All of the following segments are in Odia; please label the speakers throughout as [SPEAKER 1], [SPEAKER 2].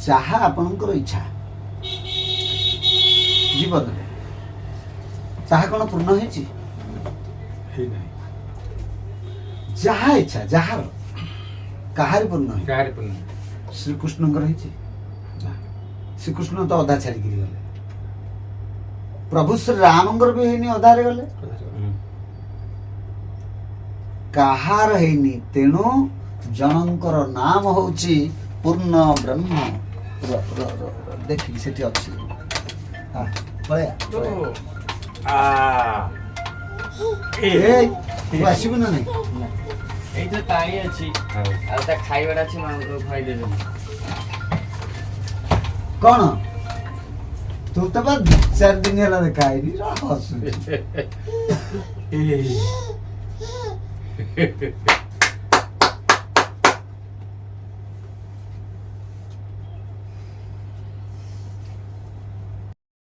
[SPEAKER 1] जहा आपणकर इच्छा जीवन में ताहा कौन पूर्ण होइछि जहा इच्छा जहार कहार पूर्ण श्रीकृष्णकर होइछि श्रीकृष्ण तो अधा छाड़ी गले प्रभु श्री रामंकर भी हैनी अधारे गले कहार हैनी तेणु जनकर नाम होउछि पूर्ण ब्रह्म देखी सेठी अछि पळया ए तू आसीबु ना नहीं
[SPEAKER 2] এই তো তাই আছি আর তা খাইবার আছে মাংস খাই দেবে
[SPEAKER 1] कौन तू तो बस 4 दिन है देखा है नहीं हंसू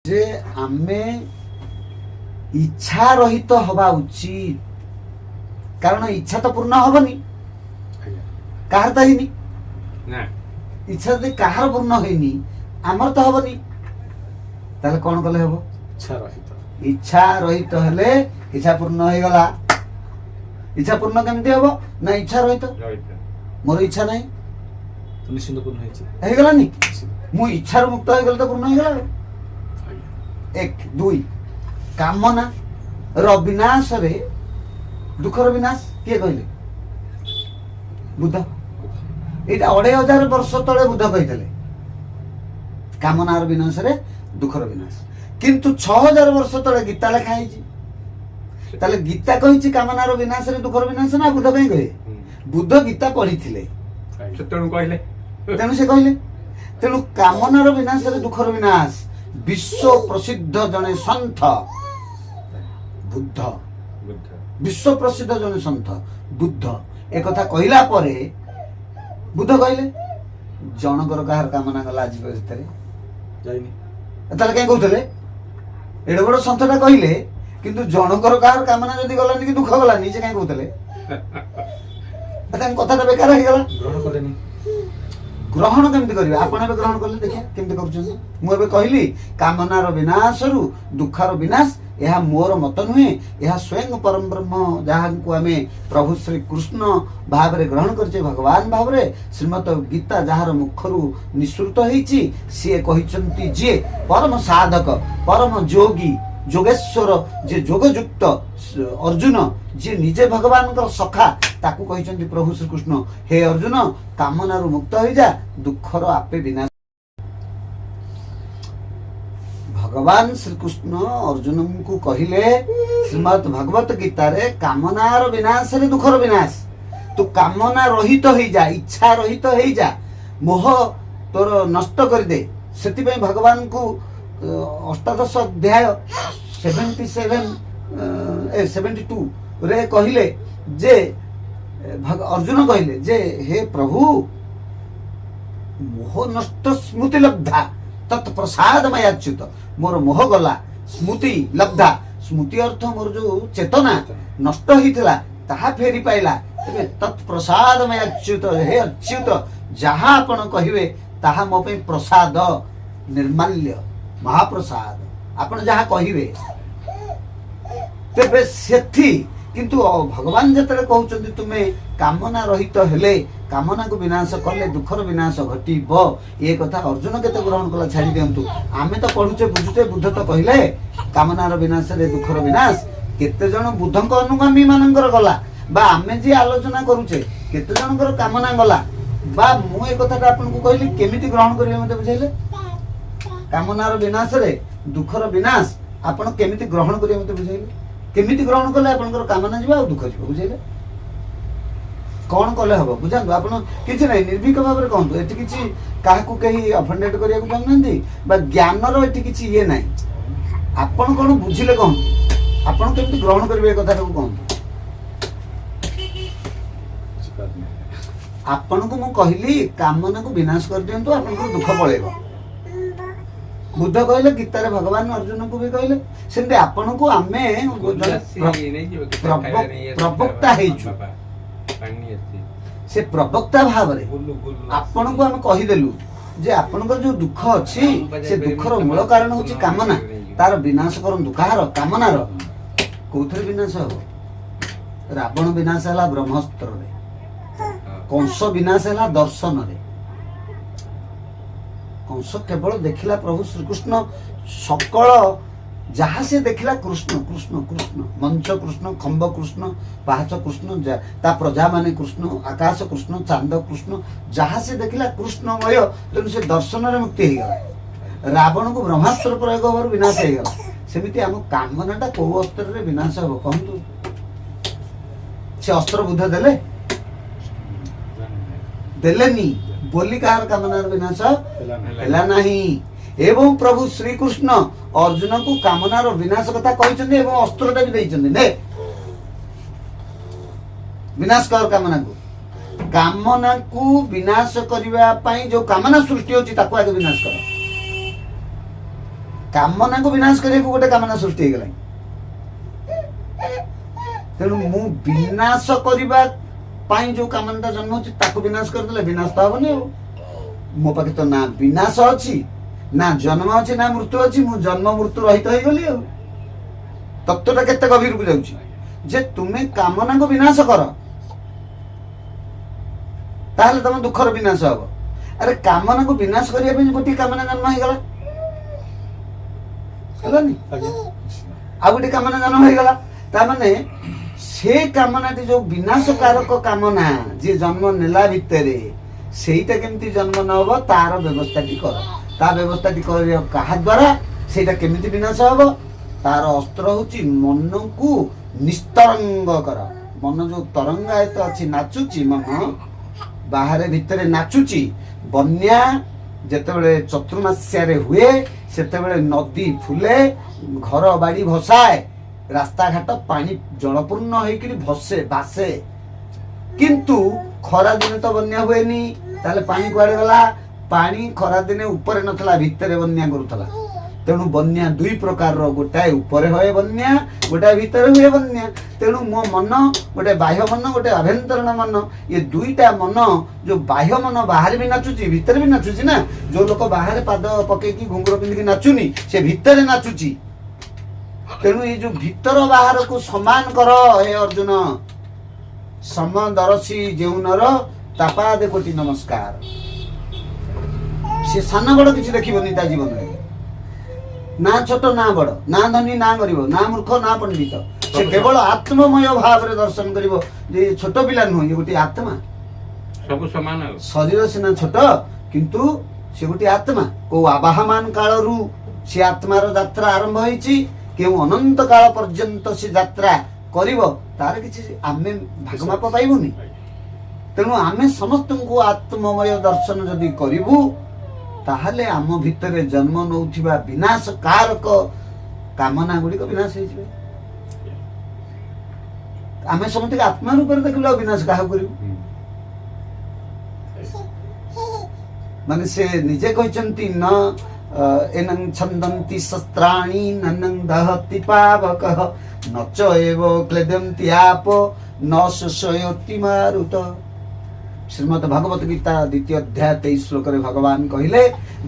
[SPEAKER 1] जे आमे इच्छा रहित हवा उचित कारण इच्छा तो पूर्ण हबनी कहार तो हिनी
[SPEAKER 3] ना
[SPEAKER 1] इच्छा यदि कहार पूर्ण होइनी आमर तो हबनी ताले कौन कले हबो इच्छा रहित हेले इच्छा पूर्ण हो गला इच्छा पूर्ण केमती हबो ना इच्छा रहित मोर इच्छा नहीं
[SPEAKER 3] तो निश्चिंत पूर्ण
[SPEAKER 1] हे गलानी मु इच्छा मुक्त हो गल तो पूर्ण हो गला एक दुई कामना र विनाश रे दुखर विनाश किए कहले बुद्ध एटा 2500 वर्ष तले बुद्ध कहितले कामनार विनाश रे दुखर विनाश किंतु 6000 वर्ष तले गीता लिखा है ताले गीता कहिछि कामनार विनाश रे दुखर विनाश ना बुद्ध कहि कहे बुद्ध गीता पढ़ी थिले
[SPEAKER 3] तेणु कहले
[SPEAKER 1] तेणु से कहले तेणु कामनार विनाश रे दुखर विनाश विश्व प्रसिद्ध जने संत बुद्ध विश्व प्रसिद्ध जने संत बुद्ध एक कथा कहिला परे बुद्ध कहले जनकर कहार कामना गला जीव भितरे
[SPEAKER 3] जाइनी
[SPEAKER 1] ताले कहीं कहते एडे बड़ संतटा कहले किंतु जनकर कहार कामना जदि गलानी कि दुख गलानी से कहीं कहते कथा बेकार हो गला
[SPEAKER 3] ग्रहण करेनी
[SPEAKER 1] ग्रहण केमती करिवे आपण एबे ग्रहण करले देखिया केमती करूछन मु एबे कहली कामनार विनाशरु दुखार विनाश यह मोर मत नुहे यह स्वयं परम ब्रह्म जहाँ को आमे प्रभु श्री कृष्ण भाव रे ग्रहण करछे भगवान भाव रे श्रीमद गीता जहार मुखरु निसृत होईची से कहिचंती जे परम साधक परम जोगी जोगेश्वर जे जोगयुक्त अर्जुन जे निजे भगवान का सखा ताकू कहिचंती प्रभु श्री कृष्ण हे अर्जुन कामनारु मुक्त होई जा दुखर आपे विनाश भगवान श्री कृष्ण अर्जुन को कहिले श्रीमद् भगवत गीता रे कामनार विनाश रे दुखर विनाश तू कामना रहित होई जा इच्छा रहित होई जा मोह तोर नष्ट कर दे सेति पे भगवान को अष्टादश अध्याय 72 रे कहिले जे अर्जुन कहिले जे हे प्रभु मोह नष्ट स्मृति लब्धा तत्प्रसाद मयाच्युत मोर मोह गला स्मृति लब्धा स्मृति अर्थ मोर जो चेतना नष्ट होइथिला ताहा फेरी पाइला तबे तत्प्रसाद मयाच्युत हे अच्युत जहा आपण कहिवे ताहा मो पे प्रसाद निर्माल्य महाप्रसाद आपण जहा कहिवे तबे सेथि किंतु भगवान जतले कहउचंदी तुमे कामना रहित हेले कामना को विनाश कले दुखर विनाश घटिबो ये कथा अर्जुन केते ग्रहण कला छाड़ी दियंतु आमे तो पढुचे बुझुचे बुद्ध तो कहिले कामनार विनाश रे दुखर विनाश केते जण बुद्धंक अनुगामी मानकर गला बा आमे जे आलोचना करूचे केते जनकर कामना गला बा मु ए कथाटा आपन को कहली केमिति ग्रहण करिवे मते बुझाइले कामनार विनाश रे दुखर विनाश आपण केमिति ग्रहण करिवे मते बुझाइले केमिति ग्रहण कले आपनकर कामना जीवा और दुख जीवा बुझाइले कौन कले हबो बुझांतु आपण किछि नै निर्भीक भाव रे कहंतु एति किछि काहाकू कहि अफेंडेट करिया को चाहनंदी बा ज्ञान रो एति किछि ये नै आपण कोन बुझिले कहंतु आपण केमिति ग्रहण करिवे ए कथा को कहंतु आपण को मु कहली कामना को विनाश कर दियंतु आपण को दुख पळेबो बुद्ध कहले गीता रे भगवान अर्जुन को भी कहले सेंते आपण को आमे प्रवक्ता हेजु से प्रवक्ता भाव रे आपण को हम कहि देलु ଯେ ଆପଣଙ୍କର ଯୋଉ ଦୁଃଖ ଅଛି ସେ ଦୁଃଖର ମୂଳ କାରଣ ହଉଛି କାମନା। ତାର ବିନାଶ କରନ୍ତୁ। କାହାର? କାମନାର। କୋଉଥିରେ ବିନାଶ ହବ? ରାବଣ ବିନାଶ ହେଲା ବ୍ରହ୍ମାସ୍ତ୍ରରେ, କଂସ ବିନାଶ ହେଲା ଦର୍ଶନରେ। କଂସ କେବଳ ଦେଖିଲା ପ୍ରଭୁ ଶ୍ରୀକୃଷ୍ଣ, ସକଳ ଯାହା ସେ ଦେଖିଲା କୃଷ୍ଣ କୃଷ୍ଣ କୃଷ୍ଣ, ମଞ୍ଚ କୃଷ୍ଣ, ଖମ୍ବ କୃଷ୍ଣ, ପାହାଚ କୃଷ୍ଣ, ତା ପ୍ରଜା ମାନେ କୃଷ୍ଣ, ଆକାଶ କୃଷ୍ଣ, ଚାନ୍ଦ କୃଷ୍ଣ, ଯାହା ସେ ଦେଖିଲା କୃଷ୍ଣମୟ। ତେଣୁ ସେ ଦର୍ଶନରେ ମୁକ୍ତି ହେଇଗଲା। ରାବଣକୁ ବ୍ରହ୍ମାସ୍ତ୍ର ପ୍ରୟୋଗ ହବାରୁ ବିନାଶ ହେଇଗଲା। ସେମିତି ଆମ କାମନାଟା କୋଉ ଅସ୍ତ୍ରରେ ବିନାଶ ହବ କହନ୍ତୁ? ସେ ଅସ୍ତ୍ର ବୁଦ୍ଧ ଦେଲେନି ବୋଲି କାହାର କାମନାର ବିନାଶ ହେଲା ନାହିଁ। ଏବଂ ପ୍ରଭୁ ଶ୍ରୀକୃଷ୍ଣ ଅର୍ଜୁନକୁ କାମନାର ବିନାଶ କଥା କହିଛନ୍ତି ଏବଂ ଅସ୍ତ୍ରଟା ବି ଦେଇଛନ୍ତି। ନେ ବିନାଶ କର କାମନାକୁ। କାମନାକୁ ବିନାଶ କରିବା ପାଇଁ ଯୋଉ କାମନା ସୃଷ୍ଟି ହଉଛି ତାକୁ ଆଗେ ବିନାଶ କର। କାମନାକୁ ବିନାଶ କରିବାକୁ ଗୋଟେ କାମନା ସୃଷ୍ଟି ହେଇଗଲାଣି। ତେଣୁ ମୁଁ ବିନାଶ କରିବା ପାଇଁ ଯୋଉ କାମନାଟା ଜନ୍ମ ହଉଛି ତାକୁ ବିନାଶ କରିଦେଲେ ବିନାଶ ତ ହବନି। ଆଉ ମୋ ପାଖେ ତ ନା ବିନାଶ ଅଛି, ନା ଜନ୍ମ ଅଛି, ନା ମୃତ୍ୟୁ ଅଛି। ମୁଁ ଜନ୍ମ ମୃତ୍ୟୁ ରହିତ ହେଇଗଲି। ଆଉ ତତ୍ତ୍ୱଟା କେତେ ଗଭୀରକୁ ଯାଉଛି ଯେ ତୁମେ କାମନାକୁ ବିନାଶ କର, ତାହେଲେ ତମ ଦୁଃଖର ବିନାଶ ହବ। ଆରେ କାମନାକୁ ବିନାଶ କରିବା ପାଇଁ ଗୋଟିଏ କାମନା ଜନ୍ମ ହେଇଗଲା, ହେଲାନି? ଆଉ ଗୋଟେ କାମନା ଜନ୍ମ ହେଇଗଲା। ତାମାନେ ସେ କାମନାଟି ଯୋଉ ବିନାଶକାରକ କାମନା ଯିଏ ଜନ୍ମ ନେଲା ଭିତରେ, ସେଇଟା କେମିତି ଜନ୍ମ ନ ହବ ତାର ବ୍ୟବସ୍ଥାଟି କର। ତା ବ୍ୟବସ୍ଥାଟି କରିବ କାହା ଦ୍ୱାରା? ସେଇଟା କେମିତି ବିନାଶ ହବ? ତାର ଅସ୍ତ୍ର ହଉଛି ମନକୁ ନିସ୍ତରଙ୍ଗ କର। ମନ ଯୋଉ ତରଙ୍ଗାୟିତ ଅଛି, ନାଚୁଛି, ମନ ବାହାରେ ଭିତରେ ନାଚୁଛି। ବନ୍ୟା ଯେତେବେଳେ ଚତୁର୍ମାସ୍ୟାରେ ହୁଏ ସେତେବେଳେ ନଦୀ ଫୁଲେ, ଘର ବାଡ଼ି ଭସାଏ, ରାସ୍ତାଘାଟ ପାଣି ଜଳପୂର୍ଣ୍ଣ ହେଇକିରି ଭାସେ। କିନ୍ତୁ ଖରା ଦିନେ ତ ବନ୍ୟା ହୁଏନି। ତାହେଲେ ପାଣି କୁଆଡେ ଗଲା? ପାଣି ଖରା ଦିନେ ଉପରେ ନଥିଲା, ଭିତରେ ବନ୍ୟା କରୁଥିଲା। ତେଣୁ ବନ୍ୟା ଦୁଇ ପ୍ରକାରର, ଗୋଟାଏ ଉପରେ ହୁଏ ବନ୍ୟା, ଗୋଟାଏ ଭିତରେ ହୁଏ ବନ୍ୟା। ତେଣୁ ମୋ ମନ ଗୋଟେ ବାହ୍ୟ ମନ, ଗୋଟେ ଆଭ୍ୟନ୍ତରୀଣ ମନ। ଏ ଦୁଇଟା ମନ, ଯୋଉ ବାହ୍ୟ ମନ ବାହାରେ ବି ନାଚୁଛି, ଭିତରେ ବି ନାଚୁଛି ନା। ଯୋଉ ଲୋକ ବାହାରେ ପାଦ ପକେଇକି ଘୁଙ୍ଗୁର ପିନ୍ଧିକି ନାଚୁନି, ସେ ଭିତରେ ନାଚୁଛି। ତେଣୁ ଏଇ ଯୋଉ ଭିତର ବାହାରକୁ ସମାନ କର ହେ ଅର୍ଜୁନ। ସମଦର୍ଶୀ ଯେଉଁ ନର ତାପାଦେ କୋଟି ନମସ୍କାର। ସେ ସାନ ବଡ କିଛି ଦେଖିବନି ତା ଜୀବନରେ। ନା ଛୋଟ ନା ବଡ, ନା ଧନୀ ନା ଗରିବ, ନା ମୂର୍ଖ ନା ପଣ୍ଡିତ। ସେ କେବଳ ଆତ୍ମମୟ ଭାବରେ ଦର୍ଶନ କରିବ ଯେ ଛୋଟ ପିଲା ନୁହଁ, ଇଏ ଗୋଟିଏ ଆତ୍ମା।
[SPEAKER 3] ସବୁ ସମାନ।
[SPEAKER 1] ଶରୀର ସିନା ଛୋଟ କିନ୍ତୁ ସେ ଗୋଟିଏ ଆତ୍ମା। କୋଉ ଆବାହମାନ କାଳରୁ ସେ ଆତ୍ମାର ଯାତ୍ରା ଆରମ୍ଭ ହେଇଛି, କେଉଁ ଅନନ୍ତ କାଳ ପର୍ଯ୍ୟନ୍ତ ସେ ଯାତ୍ରା କରିବ ତାର କିଛି ଆମେ ଭାଗମାପ ପାଇବୁନି। ତେଣୁ ଆମେ ସମସ୍ତଙ୍କୁ ଆତ୍ମମୟ ଦର୍ଶନ ଯଦି କରିବୁ, ତାହେଲେ ଆମ ଭିତରେ ଜନ୍ମ ନେଉଥିବା ବିନାଶକାରକ କାମନା ଗୁଡ଼ିକ ବିନାଶ ହେଇଯିବେ। ଆମେ ସମସ୍ତଙ୍କୁ ଆତ୍ମା ରୂପରେ ଦେଖିଲେ ଆଉ ବିନାଶ କାହାକୁ କରିବୁ? ମାନେ ସେ ନିଜେ କହିଛନ୍ତି ନ ଏନଂ ଛନ୍ଦନ୍ତି ଶସ୍ତ୍ରାଣୀ ନନଂ ଦହତି ପାବକଃ ନଚ ଏବ କ୍ଲେଦନ୍ତି ଆପ ନ ଶୋଷୟତି ମାରୁତ। ଶ୍ରୀମଦ ଭଗବତ ଗୀତା 2ୟ ଅଧ୍ୟାୟ 23 ଶ୍ଲୋକରେ ଭଗବାନ କହିଲେ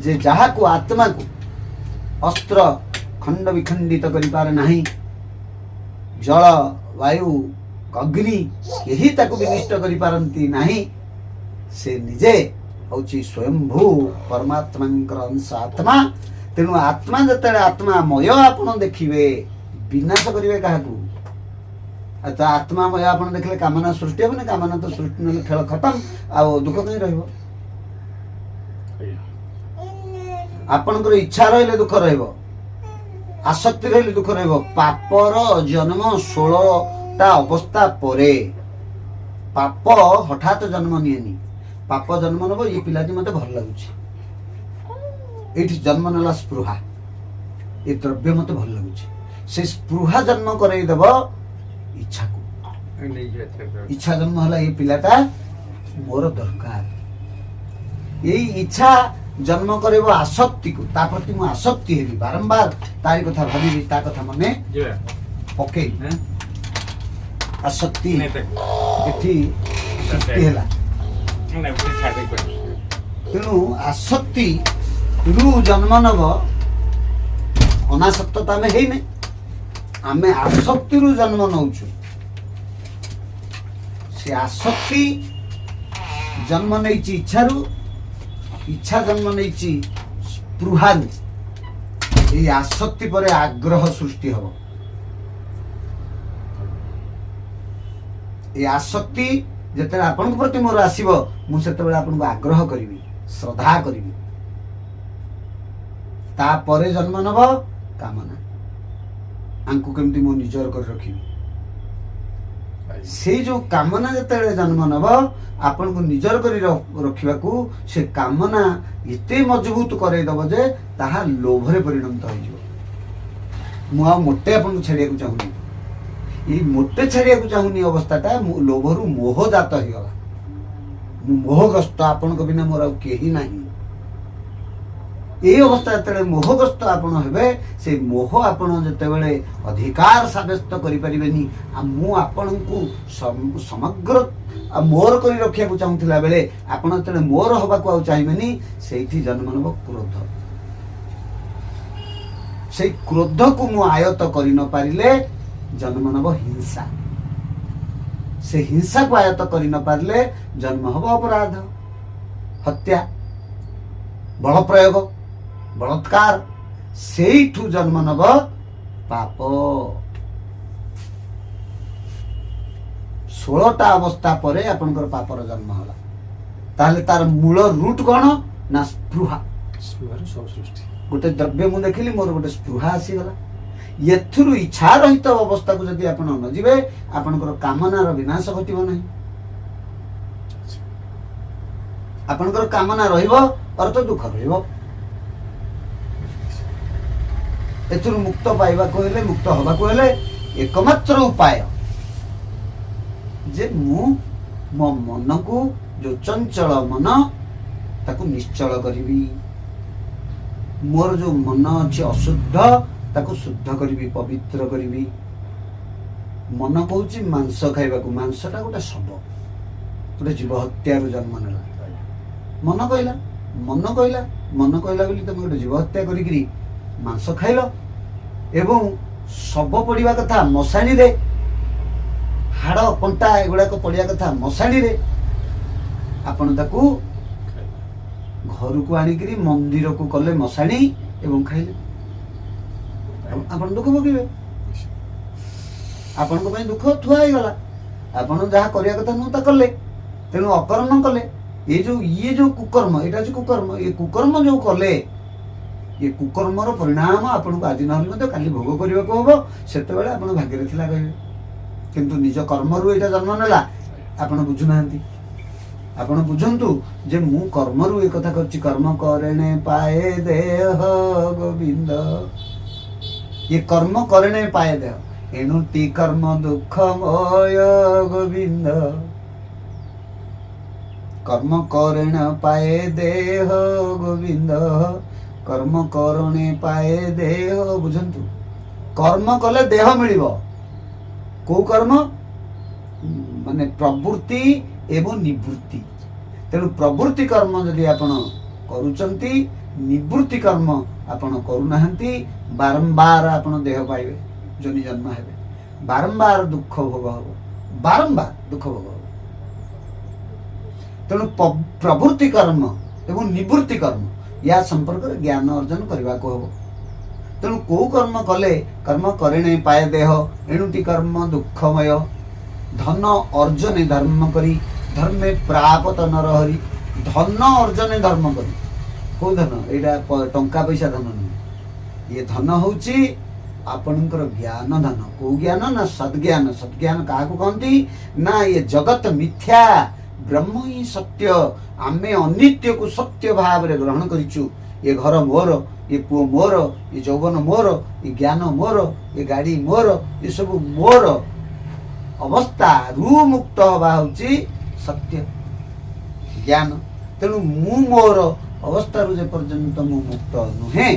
[SPEAKER 1] ଯେ ଯାହାକୁ ଆତ୍ମାକୁ ଅସ୍ତ୍ର ଖଣ୍ଡ ବିଖଣ୍ଡିତ କରିପାରେ ନାହିଁ, ଜଳ, ବାୟୁ, ଅଗ୍ନି କେହି ତାକୁ ବିନିଷ୍ଟ କରିପାରନ୍ତି ନାହିଁ, ସେ ନିଜେ ହଉଛି ସ୍ୱୟଂଭୂ ପରମାତ୍ମାଙ୍କର ଅଂଶ ଆତ୍ମା। ତେଣୁ ଆତ୍ମା ଯେତେବେଳେ ଆତ୍ମାମୟ ଆପଣ ଦେଖିବେ, ବିନାଶ କରିବେ କାହାକୁ? ତ ଆତ୍ମାମୟ ଆପଣ ଦେଖିଲେ କାମନା ସୃଷ୍ଟି ହବନି। କାମନା ତ ସୃଷ୍ଟି ନହେଲେ ଖେଳ ଖତମ। ଆଉ ଦୁଃଖ କାହିଁ ରହିବ? ଆପଣଙ୍କର ଇଚ୍ଛା ରହିଲେ ଦୁଃଖ ରହିବ, ଆସକ୍ତି ରହିଲେ ଦୁଃଖ ରହିବ। ପାପର ଜନ୍ମ 16ଟା ଅବସ୍ଥା ପରେ। ପାପ ହଠାତ୍ ଜନ୍ମ ନିଏନି। ପାପ ଜନ୍ମ ନେବ, ଏ ପିଲାଟି ମତେ ଭଲ ଲାଗୁଛି, ଏଇଠି ଜନ୍ମ ନେଲା ସ୍ପୃହା, ଏ ଦ୍ରବ୍ୟ ମତେ ଭଲ ଲାଗୁଛି। ସେ ସ୍ପୃହା ଜନ୍ମ କରେଇଦେବ ଇଚ୍ଛାକୁ। ଇଚ୍ଛା ଜନ୍ମ ହେଲା, ଏ ପିଲାଟା ମୋର ଦରକାର। ଏଇ ଇଚ୍ଛା ଜନ୍ମ କରିବ ଆସକ୍ତିକୁ। ତା ପ୍ରତି ମୁଁ ଆସକ୍ତି ହେବି, ବାରମ୍ବାର ତାରି କଥା ଭାବିବି, ତା କଥା ମନେ ପକେଇବି। ଆସକ୍ତି ଏଠି ସୃଷ୍ଟି ହେଲା। ତେଣୁ ଆସକ୍ତି ରୁ ଜନ୍ମ ନବ, ଅନାସକ୍ତ ତ ଆମେ ହେଇନେ, ଆମେ ଆସକ୍ତିରୁ ଜନ୍ମ ନଉଛୁ। ସେ ଆସକ୍ତି ଜନ୍ମ ନେଇଛି ଇଚ୍ଛାରୁ, ଇଚ୍ଛା ଜନ୍ମ ନେଇଛି ସ୍ପୃହାରୁ। এই ଆସକ୍ତି ପରେ ଆଗ୍ରହ ସୃଷ୍ଟି ହବ। এই ଆସକ୍ତି ଯେତେବେଳେ ଆପଣଙ୍କ ପ୍ରତି ମୋର ଆସିବ, ମୁଁ ସେତେବେଳେ ଆପଣଙ୍କୁ ଆଗ୍ରହ କରିବି, ଶ୍ରଦ୍ଧା କରିବି। ତାପରେ ଜନ୍ମ ନେବ କାମନା, ଆଙ୍କୁ କେମିତି ମୁଁ ନିଜର କରି ରଖିବି। ସେଇ ଯୋଉ କାମନା ଯେତେବେଳେ ଜନ୍ମ ନେବ, ଆପଣଙ୍କୁ ନିଜର କରି ରଖିବାକୁ ସେ କାମନା ଏତେ ମଜବୁତ କରେଇଦବ ଯେ ତାହା ଲୋଭରେ ପରିଣତ ହେଇଯିବ। ମୁଁ ଆଉ ମୋଟେ ଆପଣଙ୍କୁ ଛାଡିବାକୁ ଚାହୁଁନି, ଏଇ ମୋଟେ ଛାଡିବାକୁ ଚାହୁଁନି ଅବସ୍ଥାଟା ଲୋଭରୁ ମୋହ ଜାତ ହେଇଗଲା। ମୁଁ ମୋହଗ୍ରସ୍ତ, ଆପଣଙ୍କ ବିନା ମୋର ଆଉ କେହି ନାହିଁ। এই অবস্থা যেତେବେଳେ মোহগ্রস্ত ଆପଣ ହେବେ, সেই মোহ ଆପଣ ଯେତେବେଳେ ଅଧିକାର ସାବ୍ୟସ୍ତ କରିପାରିବେନି, ମୁଁ ଆପଣଙ୍କୁ ସମଗ୍ର ମୋର କରି ରଖିବାକୁ ଚାହୁଁଥିଲା ବେଳେ ଆପଣ ଯେତେବେଳେ ମୋର ହବାକୁ ଆଉ ଚାହିଁବେନି, ସେଇଠି ଜନ୍ମ ନେବ କ୍ରୋଧ। ସେଇ କ୍ରୋଧକୁ ମୁଁ ଆୟତ କରି ନ ପାରିଲେ ଜନ୍ମ ନେବ ହିଂସା। ସେ ହିଂସାକୁ ଆୟତ କରି ନ ପାରିଲେ ଜନ୍ମ ହେବ ଅପରାଧ, ହତ୍ୟା, ବଳ ପ୍ରୟୋଗ, ବଳତ୍କାର। ସେଇଠୁ ଜନ୍ମ ନେବ ପାପ। 16ଟା ଅବସ୍ଥା ପରେ ଆପଣଙ୍କର ପାପର ଜନ୍ମ ହେଲା। ତାହେଲେ ତାର ମୂଳ ରୁଟ୍ କଣ ନା ସ୍ପୃହା।
[SPEAKER 3] ସ୍ପୃହାରୁ ସବୁ ସୃଷ୍ଟି।
[SPEAKER 1] ଗୋଟେ ଦ୍ରବ୍ୟ ମୁଁ ଦେଖିଲି, ମୋର ଗୋଟେ ସ୍ପୃହା ଆସିଗଲା। ଏଥିରୁ ଇଚ୍ଛା ରହିତ ଅବସ୍ଥାକୁ ଯଦି ଆପଣ ନ ଯିବେ, ଆପଣଙ୍କର କାମନାର ବିନାଶ ଘଟିବ ନାହିଁ। ଆପଣଙ୍କର କାମନା ରହିବ, ଅର୍ଥ ଦୁଃଖ ରହିବ। ଏଥିରୁ ମୁକ୍ତ ପାଇବାକୁ ହେଲେ, ମୁକ୍ତ ହବାକୁ ହେଲେ ଏକମାତ୍ର ଉପାୟ ଯେ ମୁଁ ମୋ ମନକୁ, ଯୋଉ ଚଞ୍ଚଳ ମନ, ତାକୁ ନିଶ୍ଚଳ କରିବି। ମୋର ଯୋଉ ମନ ଅଛି ଅଶୁଦ୍ଧ, ତାକୁ ଶୁଦ୍ଧ କରିବି, ପବିତ୍ର କରିବି। ମନ କହୁଛି ମାଂସ ଖାଇବାକୁ, ମାଂସଟା ଗୋଟେ ଶବ, ଗୋଟେ ଜୀବ ହତ୍ୟାରୁ ଜନ୍ମ ନେଲା। ମନ କହିଲା, ମନ କହିଲା, ମନ କହିଲା ବୋଲି ତମେ ଗୋଟେ ଜୀବ ହତ୍ୟା କରିକିରି ମାଂସ ଖାଇଲ, ଏବଂ ଶବ ପଡ଼ିବା କଥା ମଶାଣିରେ, ହାଡ଼ କଣ୍ଟା ଏଗୁଡ଼ାକ ପଡ଼ିବା କଥା ମଶାଣିରେ, ଆପଣ ତାକୁ ଘରକୁ ଆଣିକିରି ମନ୍ଦିରକୁ କଲେ ମଶାଣି ଏବଂ ଖାଇଲେ, ଆପଣ ଦୁଃଖ ଭୋଗିବେ। ଆପଣଙ୍କ ପାଇଁ ଦୁଃଖ ଥୁଆ ହେଇଗଲା। ଆପଣ ଯାହା କରିବା କଥା ନୁହଁ ତା କଲେ, ତେଣୁ ଅକର୍ମ କଲେ। ଇଏ ଯୋଉ କୁକର୍ମ, ଏଇଟା ହଉଛି କୁକର୍ମ। ଏ କୁକର୍ମ ଯୋଉ କଲେ, ଏ କୁକର୍ମର ପରିଣାମ ଆପଣଙ୍କୁ ଆଜି ନହେଲେ ମଧ୍ୟ କାଲି ଭୋଗ କରିବାକୁ ହବ। ସେତେବେଳେ ଆପଣ ଭାଗ୍ୟରେ ଥିଲା କହିବେ, କିନ୍ତୁ ନିଜ କର୍ମରୁ ଏଇଟା ଜନ୍ମ ନେଲା, ଆପଣ ବୁଝୁନାହାନ୍ତି। ଆପଣ ବୁଝନ୍ତୁ ଯେ ମୁଁ କର୍ମରୁ ଏ କଥା କରିଛି। କର୍ମ କରେଣେ ପାଏ ଦେହ ଗୋବିନ୍ଦ, ଏ କର୍ମ କରେଣେ ପାଏ ଦେହ, ଏଣୁଟି କର୍ମ ଦୁଃଖମୟ ଗୋବିନ୍ଦ। কর্ম করেণ পায়ে দেহ গোবিন্দ, কর্ম করণে পায়ে দেহ। বুঝন্তু, কর্ম কলে দেহ মিলিব। কেউ কর্ম মানে প্রবৃত্তি এবং নিবৃত্তি। তেণু প্রবৃত্তি কর্ম যদি আপন করুচন্তি, নিবৃত্তি কর্ম আপন করুনাহান্তি, বারম্বার আপন দেহ পাইবে, জনি জন্ম হেবে, বারম্বার দুঃখ ভোগ হব, বারম্বার দুঃখ ভোগ হব। ତେଣୁ ପ୍ରବୃତ୍ତି କର୍ମ ଏବଂ ନିବୃତ୍ତି କର୍ମ, ୟା ସମ୍ପର୍କରେ ଜ୍ଞାନ ଅର୍ଜନ କରିବାକୁ ହେବ। ତେଣୁ କୋଉ କର୍ମ କଲେ, କର୍ମ କରେଣେ ପାଏ ଦେହ, ଏଣୁଟି କର୍ମ ଦୁଃଖମୟ। ଧନ ଅର୍ଜନେ ଧର୍ମ କରି, ଧର୍ମେ ପ୍ରାପତ ନରହରି। ଧନ ଅର୍ଜନେ ଧର୍ମ କରି, କୋଉ ଧନ? ଏଇଟା ଟଙ୍କା ପଇସା ଧନ ନୁହେଁ। ଇଏ ଧନ ହଉଛି ଆପଣଙ୍କର ଜ୍ଞାନ ଧନ। କୋଉ ଜ୍ଞାନ? ନା ସଦ୍ଜ୍ଞାନ। ସଦ୍ଜ୍ଞାନ କାହାକୁ କହନ୍ତି? ନା ଇଏ ଜଗତ ମିଥ୍ୟା, ବ୍ରହ୍ମ ହିଁ ସତ୍ୟ। ଆମେ ଅନିତ୍ୟକୁ ସତ୍ୟ ଭାବରେ ଗ୍ରହଣ କରିଛୁ। ଏ ଘର ମୋର, ଏ ପୁଅ ମୋର, ଏ ଯୌବନ ମୋର, ଏ ଜ୍ଞାନ ମୋର, ଏ ଗାଡ଼ି ମୋର, ଏସବୁ ମୋର। ଅବସ୍ଥାରୁ ମୁକ୍ତ ହବା ହଉଛି ସତ୍ୟ ଜ୍ଞାନ। ତେଣୁ ମୁଁ ମୋର ଅବସ୍ଥାରୁ ଯେ ପର୍ଯ୍ୟନ୍ତ ମୁଁ ମୁକ୍ତ ନୁହେଁ,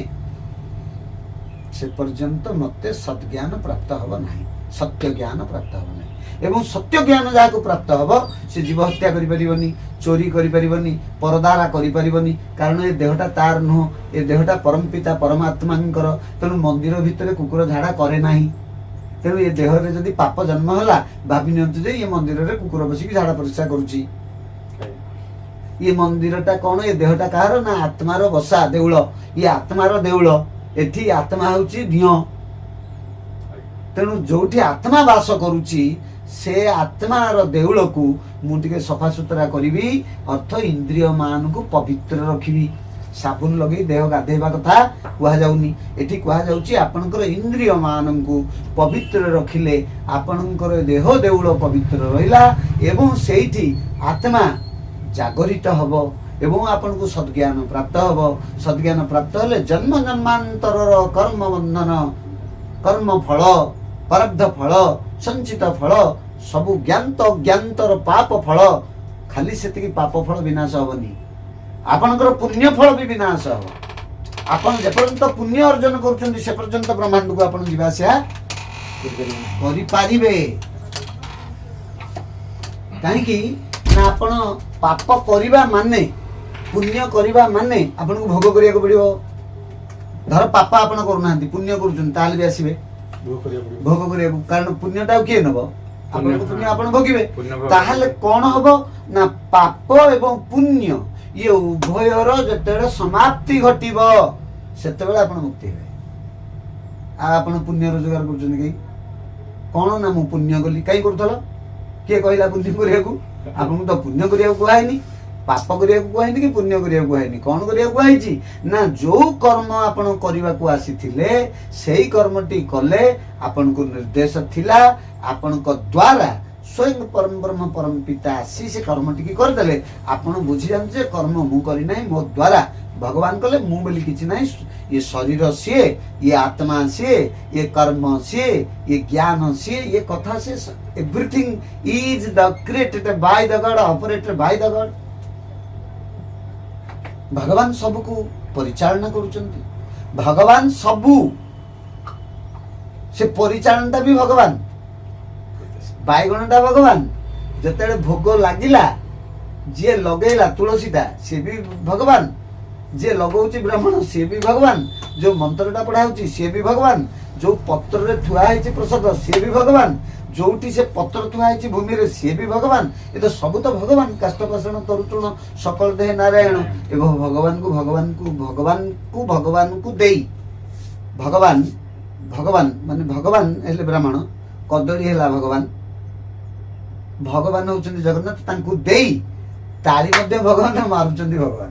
[SPEAKER 1] ସେ ପର୍ଯ୍ୟନ୍ତ ମତେ ସଦ୍ଜ୍ଞାନ ପ୍ରାପ୍ତ ହବ ନାହିଁ, ସତ୍ୟ ଜ୍ଞାନ ପ୍ରାପ୍ତ ହବ ନାହିଁ। ଏବଂ ସତ୍ୟ ଜ୍ଞାନ ଯାହାକୁ ପ୍ରାପ୍ତ ହେବ ସେ ଜୀବ ହତ୍ୟା କରିପାରିବନି, ଚୋରି କରିପାରିବନି, ପରଦାରା କରିପାରିବନି, କାରଣ ଏ ଦେହଟା ତାର ନୁହଁ, ଏ ଦେହଟା ପରମ ପିତା ପରମାତ୍ମାଙ୍କର। ତେଣୁ ମନ୍ଦିର ଭିତରେ କୁକୁର ଝାଡ଼ା କରେ ନାହିଁ। ତେଣୁ ଏ ଦେହରେ ଯଦି ପାପ ଜନ୍ମ ହେଲା, ଭାବି ନିଅନ୍ତୁ ଯେ ଏ ମନ୍ଦିରରେ କୁକୁର ବସିକି ଝାଡ଼ା ପରିସ୍ରା କରୁଛି। ଏ ମନ୍ଦିରଟା କ'ଣ, ଏ ଦେହଟା କାହାର ନା ଆତ୍ମାର ବସା ଦେଉଳ। ଇଏ ଆତ୍ମାର ଦେଉଳ, ଏଠି ଆତ୍ମା ହେଉଛି ଦିଅଁ। ତେଣୁ ଯୋଉଠି ଆତ୍ମା ବାସ କରୁଛି ସେ ଆତ୍ମାର ଦେଉଳକୁ ମୁଁ ଟିକେ ସଫାସୁତୁରା କରିବି, ଅର୍ଥ ଇନ୍ଦ୍ରିୟ ମାନଙ୍କୁ ପବିତ୍ର ରଖିବି। ସାବୁନ ଲଗେଇ ଦେହ ଗାଧେଇବା କଥା କୁହାଯାଉନି, ଏଠି କୁହାଯାଉଛି ଆପଣଙ୍କର ଇନ୍ଦ୍ରିୟ ମାନଙ୍କୁ ପବିତ୍ର ରଖିଲେ ଆପଣଙ୍କର ଦେହ ଦେଉଳ ପବିତ୍ର ରହିଲା ଏବଂ ସେଇଠି ଆତ୍ମା ଜାଗରିତ ହବ ଏବଂ ଆପଣଙ୍କୁ ସଦ୍ଜ୍ଞାନ ପ୍ରାପ୍ତ ହବ। ସଦ୍ଜ୍ଞାନ ପ୍ରାପ୍ତ ହେଲେ ଜନ୍ମ ଜନ୍ମାନ୍ତରର କର୍ମ ବନ୍ଧନ, କର୍ମ ଫଳ, ପ୍ରାରବ୍ଧ ଫଳ, ସଞ୍ଚିତ ଫଳ, ସବୁ ଜ୍ଞାନ୍ତ ଅଜ୍ଞାନ୍ତର ପାପ ଫଳ, ଖାଲି ସେତିକି ପାପ ଫଳ ବିନାଶ ହବନି, ଆପଣଙ୍କର ପୁଣ୍ୟ ଫଳ ବି ବିନାଶ ହବ। ଆପଣ ଯେପର୍ଯ୍ୟନ୍ତ ପୁଣ୍ୟ ଅର୍ଜନ କରୁଛନ୍ତି ସେ ପର୍ଯ୍ୟନ୍ତ ବ୍ରହ୍ମାଣ୍ଡକୁ ଆପଣ ଯିବା ଆସିବା କରିପାରିବେ। କାହିଁକି ନା ଆପଣ ପାପ କରିବା ମାନେ, ପୁଣ୍ୟ କରିବା ମାନେ ଆପଣଙ୍କୁ ଭୋଗ କରିବାକୁ ପଡିବ। ଧର ପାପ ଆପଣ କରୁନାହାନ୍ତି, ପୁଣ୍ୟ କରୁଛନ୍ତି, ତାହେଲେ ବି ଆସିବେ ଭୋଗ କରିବାକୁ, କାରଣ ପୁଣ୍ୟଟା କିଏ ନେବ? ଆପଣଙ୍କ ପୁଣ୍ୟ ଆପଣ ଭୋଗିବେ। ତାହେଲେ କ'ଣ ହବ ନା ପାପ ଏବଂ ପୁଣ୍ୟ ଇଏ ଉଭୟର ଯେତେବେଳେ ସମାପ୍ତି ଘଟିବ ସେତେବେଳେ ଆପଣ ମୁକ୍ତି ହେବେ। ଆଉ ଆପଣ ପୁଣ୍ୟ ରୋଜଗାର କରୁଛନ୍ତି କାହିଁ? କ'ଣ ନା ମୁଁ ପୁଣ୍ୟ କଲି, କାହିଁ କରୁଥିଲ? କିଏ କହିଲା ପୁଣ୍ୟ କରିବାକୁ? ଆପଣଙ୍କୁ ତ ପୁଣ୍ୟ କରିବାକୁ କୁହାହେଇନି, ପାପ କରିବାକୁ କୁହାହେଇନି କି ପୁଣ୍ୟ କରିବାକୁ କୁହାହେଇନି। କ'ଣ କରିବାକୁ କୁହାହେଇଛି ନା ଯୋଉ କର୍ମ ଆପଣ କରିବାକୁ ଆସିଥିଲେ ସେଇ କର୍ମଟି କଲେ, ଆପଣଙ୍କୁ ନିର୍ଦ୍ଦେଶ ଥିଲା, ଆପଣଙ୍କ ଦ୍ୱାରା ସ୍ୱୟଂ ପରମ ବ୍ରହ୍ମ ପରମ ପିତା ଆସି ସେ କର୍ମଟିକି କରିଦେଲେ। ଆପଣ ବୁଝିଯାଆନ୍ତୁ ଯେ କର୍ମ ମୁଁ କରିନାହିଁ, ମୋ ଦ୍ୱାରା ଭଗବାନ କଲେ, ମୁଁ ବୋଲି କିଛି ନାହିଁ। ଇଏ ଶରୀର ସିଏ, ଇଏ ଆତ୍ମା ସିଏ, ଇଏ କର୍ମ ସିଏ, ଇଏ ଜ୍ଞାନ ସିଏ, ଇଏ କଥା ସିଏ, everything is the created by the God, operated Bai the ଗଡ। ଭଗବାନ ସବୁକୁ ପରିଚାଳନା କରୁଛନ୍ତି, ଭଗବାନ ସବୁ, ସେ ପରିଚାଳନାଟା ବି ଭଗବାନ। ବାଇଗଣଟା ଭଗବାନ, ଯେତେବେଳେ ଭୋଗ ଲାଗିଲା ଯିଏ ଲଗେଇଲା ତୁଳସୀଟା ସିଏ ବି ଭଗବାନ, ଯିଏ ଲଗଉଛି ବ୍ରାହ୍ମଣ ସିଏ ବି ଭଗବାନ, ଯୋଉ ମନ୍ତ୍ରଟା ପଢା ହଉଛି ସିଏ ବି ଭଗବାନ, ଯୋଉ ପତ୍ରରେ ଥୁଆ ହେଇଛି ପ୍ରସାଦ ସିଏ ବି ଭଗବାନ, ଯୋଉଠି ସେ ପତ୍ର ଥୁଆ ହେଇଛି ଭୂମିରେ ସିଏ ବି ଭଗବାନ। ଏ ତ ସବୁ ତ ଭଗବାନ। କାଷ୍ଟପାଷାଣ ତରୁତୃଣ ସକଳ ଦେହେ ନାରାୟଣ। ଏବଂ ଭଗବାନଙ୍କୁ ଦେଇ ଭଗବାନ ମାନେ ଭଗବାନ ହେଲେ ବ୍ରାହ୍ମଣ, କଦଳୀ ହେଲା ଭଗବାନ, ଭଗବାନ ହଉଛନ୍ତି ଜଗନ୍ନାଥ, ତାଙ୍କୁ ଦେଇ ତାଳି ମଧ୍ୟ ଭଗବାନ ମାରୁଛନ୍ତି ଭଗବାନ।